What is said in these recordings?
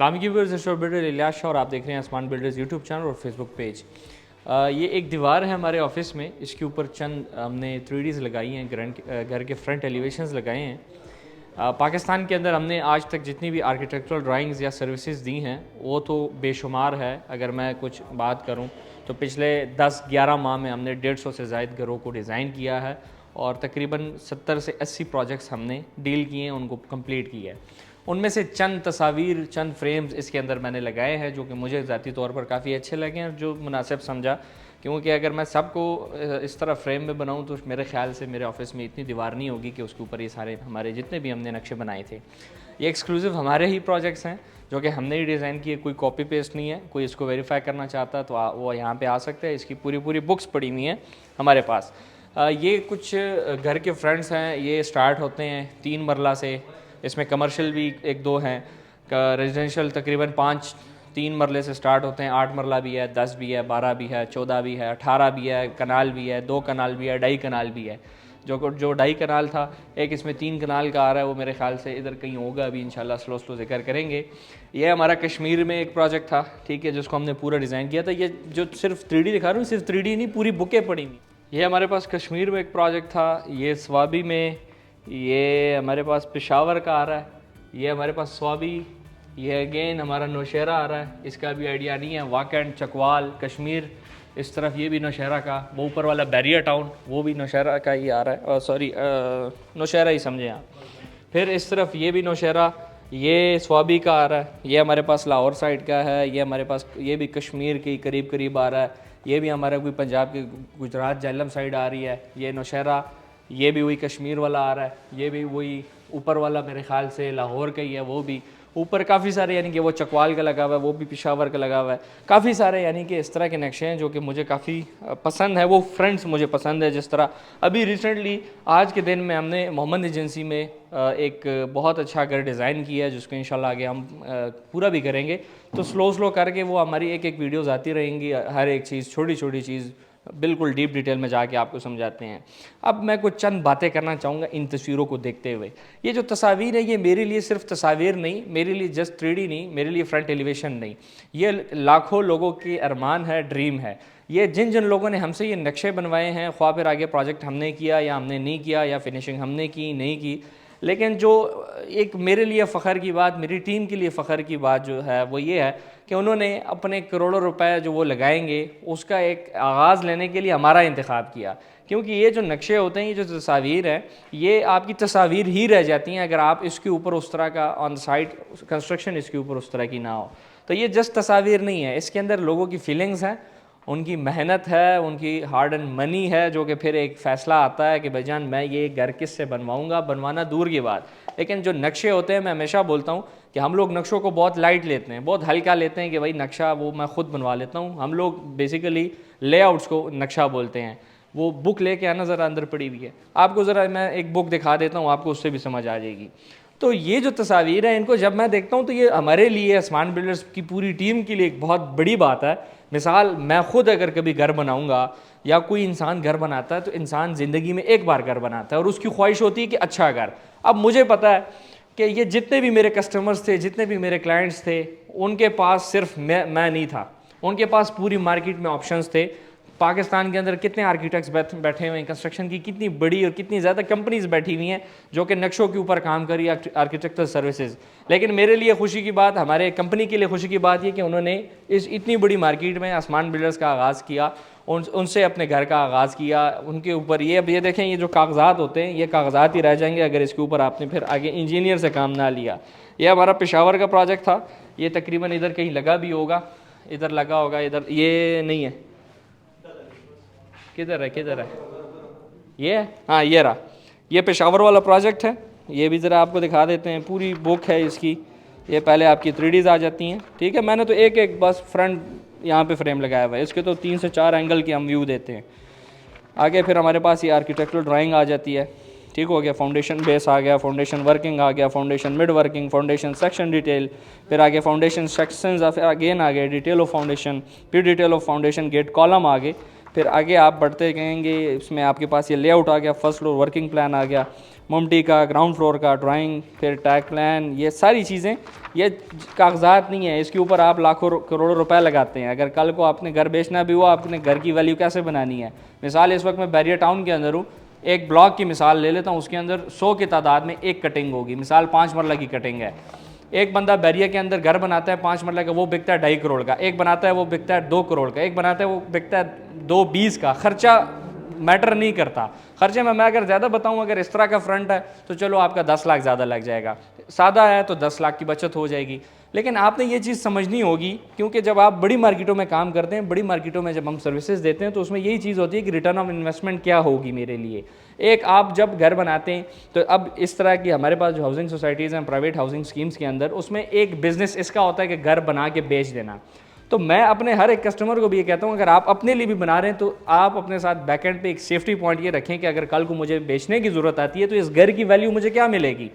सलाम की viewers, builder Ilyas Shah और आप देख रहे हैं आसमान बिल्डर्स यूट्यूब चैनल और फेसबुक पेज। ये एक दीवार है हमारे ऑफिस में, इसके ऊपर चंद हमने 3Ds लगाई हैं, घर के फ्रंट एलिवेशंस लगाए हैं। पाकिस्तान के अंदर हमने आज तक जितनी भी आर्किटेक्चरल ड्राइंग्स या सर्विसेज दी हैं वो तो बेशुमार है। अगर मैं कुछ बात करूं तो पिछले 10-11 माह में हमने 150 से ज़ायद घरों को डिज़ाइन किया है और तकरीबन 70 से 80 प्रोजेक्ट्स हमने डील किए हैं, उनको कंप्लीट किया है। उनमें से चंद तस्वीर, चंद फ्रेम्स इसके अंदर मैंने लगाए हैं जो कि मुझे ज़ाती तौर पर काफ़ी अच्छे लगे और जो मुनासिब समझा, क्योंकि अगर मैं सबको इस तरह फ्रेम में बनाऊं तो मेरे ख्याल से मेरे ऑफिस में इतनी दीवार नहीं होगी कि उसके ऊपर ये सारे हमारे जितने भी हमने नक्शे बनाए थे। ये एक्सक्लूसिव हमारे ही प्रोजेक्ट्स हैं जो कि हमने ही डिज़ाइन किए, कोई कॉपी पेस्ट नहीं है। कोई इसको वेरीफाई करना चाहता तो वो यहाँ पे आ सकते हैं। इसकी पूरी बुक्स पड़ी हुई हैं हमारे पास। ये कुछ घर के फ्रंट्स हैं, ये स्टार्ट होते हैं 3 मरला से। इसमें कमर्शियल भी 1-2 हैं, रेजिडेंशियल तकरीबन 3 मरले से स्टार्ट होते हैं। 8 मरला भी है, 10 भी है, 12 भी है, 14 भी है, 18 भी है, कनाल भी है, 2 कनाल भी है, 2.5 कनाल भी है। जो 2.5 कनाल था, एक इसमें 3 कनाल का आ रहा है, वो मेरे ख्याल से इधर कहीं होगा, अभी इंशाल्लाह स्लो जिक्र करेंगे। ये हमारा कश्मीर में एक प्रोजेक्ट था, ठीक है, जिसको हमने पूरा डिज़ाइन किया था। ये जो सिर्फ 3D दिखा रहा हूँ, सिर्फ 3D नहीं, पूरी बुकें पड़ी हुई। ये हमारे पास कश्मीर में एक प्रोजेक्ट था, ये स्वाबी में, ये हमारे पास पेशावर का आ रहा है, ये हमारे पास स्वाबी, ये अगेन हमारा नौशहरा आ रहा है। इसका भी आइडिया नहीं है। वाकंड, चकवाल, कश्मीर, इस तरफ ये भी नौशहरा का, वो ऊपर वाला बैरियर टाउन वो भी नौशहरा का ही आ रहा है, और सॉरी नौशहरा ही समझे आप। फिर इस तरफ ये भी नौशहरा, ये स्वाबी का आ रहा है, ये हमारे पास लाहौर साइड का है, ये हमारे पास ये भी कश्मीर के करीब आ रहा है, ये भी हमारा कोई पंजाब के गुजरात जहलम साइड आ रही है, ये नौशहरा, ये भी वही कश्मीर वाला आ रहा है, ये भी वही ऊपर वाला मेरे ख्याल से लाहौर का ही है, वो भी ऊपर काफ़ी सारे, यानी कि वो चकवाल का लगा हुआ है, वो भी पेशावर का लगा हुआ है। काफ़ी सारे यानी कि इस तरह के नक्शे हैं जो कि मुझे काफ़ी पसंद है। वो फ्रंट्स मुझे पसंद है। जिस तरह अभी रिसेंटली आज के दिन में हमने मोहम्मद एजेंसी में एक बहुत अच्छा घर डिज़ाइन किया है, जिसको इंशाल्लाह आगे हम पूरा भी करेंगे। तो स्लो करके वो हमारी एक वीडियोज़ आती रहेंगी, हर एक चीज़, छोटी चीज़ बिल्कुल डीप डिटेल में जाके आपको समझाते हैं। अब मैं कुछ चंद बातें करना चाहूँगा इन तस्वीरों को देखते हुए। ये जो तस्वीर है, ये मेरे लिए सिर्फ तस्वीर नहीं, मेरे लिए जस्ट 3D नहीं, मेरे लिए फ्रंट एलिवेशन नहीं, ये लाखों लोगों की अरमान है, ड्रीम है। ये जिन लोगों ने हमसे ये नक्शे बनवाए हैं, ख्वाह फिर आगे प्रोजेक्ट हमने किया या हमने नहीं किया, या फिनिशिंग हमने की नहीं की, लेकिन जो एक मेरे लिए फ़ख्र की बात, मेरी टीम के लिए फ़ख्र की बात जो है वो ये है कि उन्होंने अपने करोड़ों रुपए जो वो लगाएंगे उसका एक आगाज़ लेने के लिए हमारा इंतखाब किया। क्योंकि ये जो नक्शे होते हैं, ये जो तस्वीर है, ये आपकी तस्वीर ही रह जाती हैं अगर आप इसके ऊपर उस तरह का ऑन साइट कंस्ट्रक्शन इसके ऊपर उस तरह की ना हो। तो ये जस्ट तस्वीर नहीं है, इसके अंदर लोगों की फीलिंग्स हैं, उनकी मेहनत है, उनकी हार्ड एंड मनी है, जो कि फिर एक फ़ैसला आता है कि भाईजान मैं ये घर किस से बनवाऊँगा। बनवाना दूर की बात, लेकिन जो नक्शे होते हैं, मैं हमेशा बोलता हूँ कि हम लोग नक्शों को बहुत लाइट लेते हैं, बहुत हल्का लेते हैं कि भाई नक्शा वो मैं ख़ुद बनवा लेता हूँ। हम लोग बेसिकली लेआउट्स को नक्शा बोलते हैं। वो बुक लेके आना, ज़रा अंदर पड़ी हुई है, आपको ज़रा मैं एक बुक दिखा देता हूँ, आपको उससे भी समझ आ जाएगी। तो ये जो तस्वीर है, इनको जब मैं देखता हूँ तो ये हमारे लिए, आसमान बिल्डर्स की पूरी टीम के लिए एक बहुत बड़ी बात है। मिसाल, मैं ख़ुद अगर कभी घर बनाऊँगा या कोई इंसान घर बनाता है, तो इंसान ज़िंदगी में एक बार घर बनाता है और उसकी ख्वाहिश होती है कि अच्छा घर। अब मुझे पता है कि ये जितने भी मेरे कस्टमर्स थे, जितने भी मेरे क्लाइंट्स थे, उनके पास सिर्फ मैं नहीं था, उनके पास पूरी मार्केट में ऑप्शंस थे। पाकिस्तान के अंदर कितने आर्किटेक्ट्स बैठे हुए हैं, कंस्ट्रक्शन की कितनी बड़ी और कितनी ज़्यादा कंपनीज बैठी हुई हैं जो कि नक्शों के ऊपर काम करी, आर्किटेक्चरल सर्विसेज। लेकिन मेरे लिए खुशी की बात, हमारे कंपनी के लिए खुशी की बात ये कि उन्होंने इस इतनी बड़ी मार्केट में आसमान बिल्डर्स का आगाज़ किया, उनसे अपने घर का आगाज़ किया। उनके ऊपर ये, अब ये देखें, ये जो कागजात होते हैं, ये कागजात ही रह जाएंगे अगर इसके ऊपर आपने फिर आगे इंजीनियर से काम ना लिया। ये हमारा पेशावर का प्रोजेक्ट था, ये तकरीबन इधर कहीं लगा भी होगा, इधर लगा होगा, इधर ये नहीं है, किधर है ये, हाँ ये रहा, ये पेशावर वाला प्रोजेक्ट है। ये भी ज़रा आपको दिखा देते हैं, पूरी बुक है इसकी। ये पहले आपकी 3Ds आ जाती हैं, ठीक है। मैंने तो एक बस फ्रंट यहाँ पे फ्रेम लगाया हुआ है, इसके तो 3 से 4 एंगल की हम व्यू देते हैं। आगे फिर हमारे पास ये आर्किटेक्चरल ड्राइंग आ जाती है, ठीक हो गया। फाउंडेशन बेस आ गया, फाउंडेशन वर्किंग आ गया, foundation mid working, foundation section detail, फिर आगे फाउंडेशन सेक्शंस, फिर अगेन आ गए डिटेल ऑफ फाउंडेशन, फिर detail of foundation, gate column आ गए, फिर आगे आप बढ़ते गएंगे, इसमें आपके पास ये लेआउट आ गया, फर्स्ट फ्लोर वर्किंग प्लान आ गया, ममटी का ग्राउंड फ्लोर का ड्राइंग, फिर टैग प्लान, ये सारी चीज़ें, ये कागजात नहीं है, इसके ऊपर आप लाखों करोड़ों रुपए लगाते हैं। अगर कल को आपने घर बेचना भी हुआ, आपने घर की वैल्यू कैसे बनानी है। मिसाल इस वक्त मैं बैरियर टाउन के अंदर हूँ, एक ब्लॉक की मिसाल ले लेता हूँ, उसके अंदर 100 की तादाद में एक कटिंग होगी, मिसाल 5 मरला की कटिंग है। एक बंदा बैरिया के अंदर घर बनाता है 5 मरला का, वो बिकता है 2.5 करोड़ का, एक बनाता है वो बिकता है 2 करोड़ का, एक बनाता है वो बिकता है 2.20 का। खर्चा मैटर नहीं करता। खर्चे में मैं अगर ज़्यादा बताऊं, अगर इस तरह का फ्रंट है तो चलो आपका 10 लाख ज़्यादा लग जाएगा, सादा है तो 10 लाख की बचत हो जाएगी। लेकिन आपने ये चीज़ समझनी होगी, क्योंकि जब आप बड़ी मार्केटों में काम करते हैं, बड़ी मार्केटों में जब हम सर्विसेज देते हैं, तो उसमें यही चीज़ होती है कि रिटर्न ऑफ इन्वेस्टमेंट क्या होगी मेरे लिए। एक आप जब घर बनाते हैं तो अब इस तरह की हमारे पास जो हाउसिंग सोसाइटीज़ हैं, प्राइवेट हाउसिंग स्कीम्स के अंदर, उसमें एक बिज़नेस इसका होता है कि घर बना के बेच देना। तो मैं अपने हर एक कस्टमर को भी ये कहता हूँ, अगर आप अपने लिए भी बना रहे हैं तो आप अपने साथ बैकएंड पे एक सेफ्टी पॉइंट ये रखें कि अगर कल को मुझे बेचने की ज़रूरत आती है तो इस घर की वैल्यू मुझे क्या मिलेगी।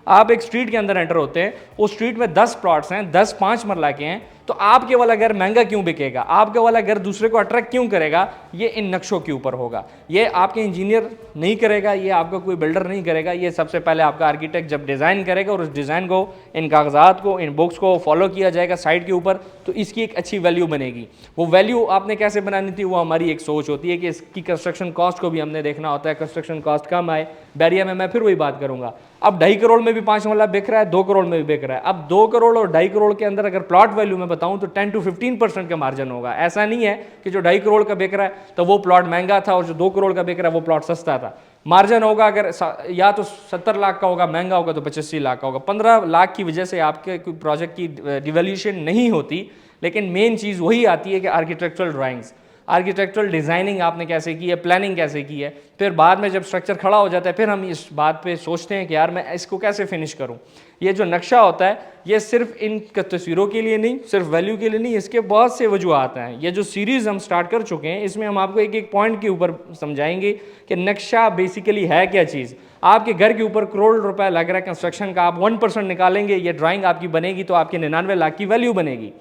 आप एक स्ट्रीट के अंदर एंटर होते हैं, उस स्ट्रीट में 10 प्लॉट्स हैं, 10 5 मरला के हैं, तो आपके वाला घर महंगा क्यों बिकेगा, आपके वाला घर दूसरे को अट्रैक्ट क्यों करेगा। ये इन नक्शों के ऊपर होगा, ये आपके इंजीनियर नहीं करेगा, ये आपका कोई बिल्डर नहीं करेगा, ये सबसे पहले आपका आर्किटेक्ट जब डिज़ाइन करेगा और उस डिज़ाइन को, इन कागजात को, इन बुक्स को फॉलो किया जाएगा साइड के ऊपर, तो इसकी एक अच्छी वैल्यू बनेगी। वो वैल्यू आपने कैसे बनानी थी, वो हमारी एक सोच होती है कि इसकी कंस्ट्रक्शन कॉस्ट को भी हमने देखना होता है, कंस्ट्रक्शन कॉस्ट कम आए। बैरिया में मैं फिर वही बात करूंगा, अब 2.5 करोड़ में भी 5 मरला बिक रहा है, 2 करोड़ में भी बिक रहा है। अब 2 करोड़ और 2.5 करोड़ के अंदर अगर प्लॉट वैल्यू में बताऊं तो 10 to 15% का मार्जिन होगा। ऐसा नहीं है कि जो 2.5 करोड़ का बिक रहा है तो वो प्लॉट महंगा था और जो 2 करोड़ का बिक रहा है वो प्लॉट सस्ता था। मार्जिन होगा अगर या तो 70 लाख का होगा, महंगा होगा तो 85 लाख का होगा। 15 लाख की वजह से आपके कोई प्रोजेक्ट की डिवैल्यूएशन नहीं होती, लेकिन मेन चीज़ वही आती है कि आर्किटेक्चरल ड्राइंग्स, आर्किटेक्चरल डिज़ाइनिंग आपने कैसे की है, प्लानिंग कैसे की है। फिर बाद में जब स्ट्रक्चर खड़ा हो जाता है, फिर हम इस बात पे सोचते हैं कि यार मैं इसको कैसे फिनिश करूं। ये जो नक्शा होता है, ये सिर्फ इन तस्वीरों के लिए नहीं, सिर्फ वैल्यू के लिए नहीं, इसके बहुत से वजूहात हैं। ये जो सीरीज़ हम स्टार्ट कर चुके हैं, इसमें हम आपको एक एक पॉइंट के ऊपर समझाएंगे कि नक्शा बेसिकली है क्या चीज़। आपके घर के ऊपर करोड़ रुपए लग रहा है कंस्ट्रक्शन का, आप 1% निकालेंगे, ये ड्राइंग आपकी बनेगी तो आपकी 99 लाख की वैल्यू बनेगी।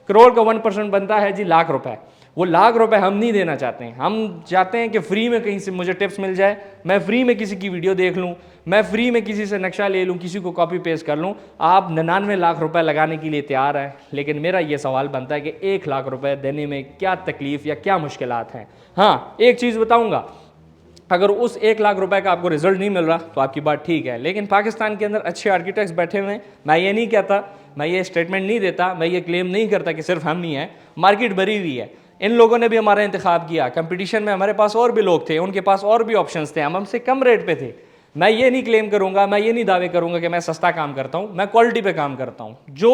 करोड़ का 1% बनता है जी लाख रुपए। वो लाख रुपए हम नहीं देना चाहते हैं, हम चाहते हैं कि फ्री में कहीं से मुझे टिप्स मिल जाए, मैं फ्री में किसी की वीडियो देख लूँ, मैं फ्री में किसी से नक्शा ले लूँ, किसी को कॉपी पेस्ट कर लूँ। आप 99 लाख रुपए लगाने के लिए तैयार हैं, लेकिन मेरा ये सवाल बनता है कि 1 लाख रुपए देने में क्या तकलीफ़ या क्या मुश्किलात हैं। हाँ, एक चीज़ बताऊँगा, अगर उस 1 लाख रुपए का आपको रिजल्ट नहीं मिल रहा तो आपकी बात ठीक है, लेकिन पाकिस्तान के अंदर अच्छे आर्किटेक्ट्स बैठे हुए हैं। मैं ये नहीं कहता, मैं ये स्टेटमेंट नहीं देता, मैं ये क्लेम नहीं करता कि सिर्फ हम ही हैं, मार्केट भरी हुई है। इन लोगों ने भी हमारा इंतखाब किया, कंपटीशन में हमारे पास और भी लोग थे, उनके पास और भी ऑप्शंस थे, हम हमसे कम रेट पे थे। मैं ये नहीं क्लेम करूंगा, मैं ये नहीं दावे करूंगा कि मैं सस्ता काम करता हूं, मैं क्वालिटी पे काम करता हूं। जो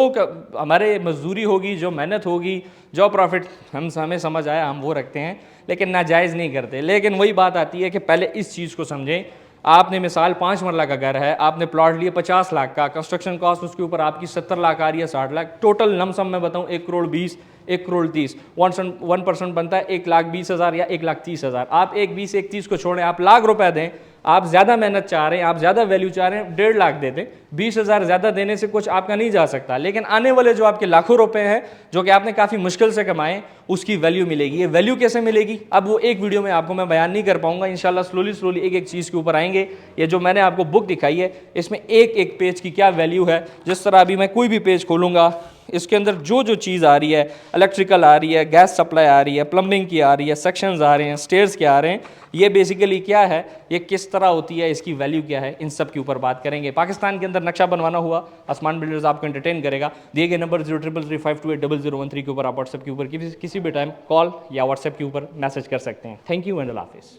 हमारे मजदूरी होगी, जो मेहनत होगी, जो प्रॉफिट हमें समझ आया हम वो रखते हैं, लेकिन नाजायज़ नहीं करते। लेकिन वही बात आती है कि पहले इस चीज़ को समझें। आपने मिसाल 5 मरला का घर है, आपने प्लॉट लिया 50 लाख का, कंस्ट्रक्शन कॉस्ट उसके ऊपर आपकी 70 लाख आ रही है, 60 लाख, टोटल लमसम मैं बताऊं 1 करोड़ 20, 1 करोड़ 30, 1% बनता है 1,20,000 या 1,30,000। आप 1,20 1,30 को छोड़ें, आप लाख रुपए दें, आप ज़्यादा मेहनत चाह रहे हैं, आप ज़्यादा वैल्यू चाह रहे हैं, 1.5 लाख दे दें। 20,000 ज़्यादा देने से कुछ आपका नहीं जा सकता, लेकिन आने वाले जो आपके लाखों रुपए हैं जो कि आपने काफ़ी मुश्किल से कमाए, उसकी वैल्यू मिलेगी। ये वैल्यू कैसे मिलेगी, अब वो एक वीडियो में आपको मैं बयान नहीं कर पाऊंगा, इंशाल्लाह स्लोली एक एक चीज़ के ऊपर आएंगे। ये जो मैंने आपको बुक दिखाई है, इसमें एक एक पेज की क्या वैल्यू है। जिस तरह अभी मैं कोई भी पेज खोलूँगा, इसके अंदर जो जो चीज़ आ रही है, इलेक्ट्रिकल आ रही है, गैस सप्लाई आ रही है, प्लम्बिंग की आ रही है, सेक्शंस आ रहे हैं, स्टेयर्स के आ रहे हैं, ये बेसिकली क्या है, ये किस तरह होती है, इसकी वैल्यू क्या है, इन सब के ऊपर बात करेंगे। पाकिस्तान के अंदर नक्शा बनवाना हुआ, आसमान बिल्डर्स आपको एंटरटेन करेगा। दिए गए नंबर 0333528013 के ऊपर आप व्हाट्सएप के ऊपर किसी भी टाइम कॉल या व्हाट्सएप के ऊपर मैसेज कर सकते हैं। थैंक यू एंड अल्लाह हाफिज़।